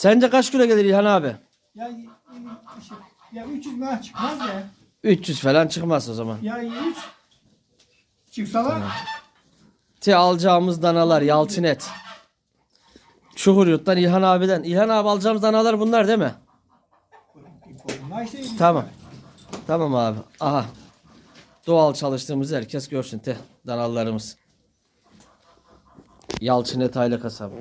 Sence kaç kilo gelir İlhan abi? Ya, ya 300 lira çıkmaz ya. 300 falan çıkmaz o zaman. Ya 3 çıksalar. Alacağımız danalar Yalçın et. Çukuryurt'tan İlhan abiden. İlhan abi alacağımız danalar bunlar değil mi? Tamam. Tamam abi. Aha. Doğal çalıştığımızı herkes görsün. Danalarımız. Yalçın et aile kasabı.